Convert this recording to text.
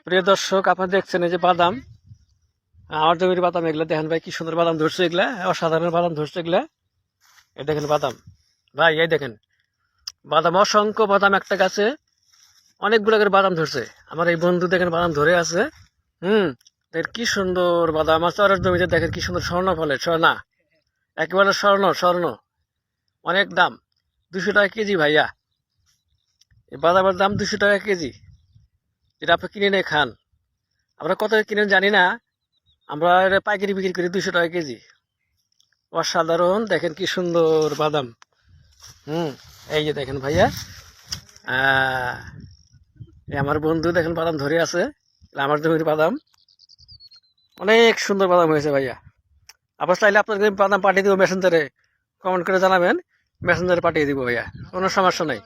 প্রিয় দর্শক, আপনারা দেখছেন এই যে বাদাম, আমার জমির বাদাম এগুলা দেখেন ভাই, কি সুন্দর বাদাম ধরছে এগুলা, অসাধারণ বাদাম ধরছে এগুলা। এই দেখেন বাদাম ভাই, এই দেখেন বাদাম, অসংখ্য বাদাম একটা গাছে, অনেকগুলো করে বাদাম ধরছে। আমার এই বন্ধু দেখেন বাদাম ধরে আছে। দেখেন কি সুন্দর বাদাম। আমার চরের জমিতে দেখেন কি সুন্দর স্বর্ণ ফলে, স্বর্ণা একেবারে স্বর্ণ স্বর্ণ, অনেক দাম, 200 টাকা কেজি ভাইয়া। এই বাদামের দাম 200 টাকা কেজি, যেটা আপনি কিনে নিয়ে খান। আমরা কত কিনে জানি না, আমরা এটা পাইকারি বিক্রি করি 200 টাকা কেজি। অসাধারণ, দেখেন কি সুন্দর বাদাম। এই যে দেখেন ভাইয়া, এই আমার বন্ধু দেখেন বাদাম ধরে আছে, আমার জমির বাদাম, অনেক সুন্দর বাদাম হয়েছে ভাইয়া। আবার চাইলে আপনাদের বাদাম পাঠিয়ে দিব মেসেঞ্জারে, কমেন্ট করে জানাবেন, মেসেঞ্জারে পাঠিয়ে দিব ভাইয়া, কোনো সমস্যা নাই।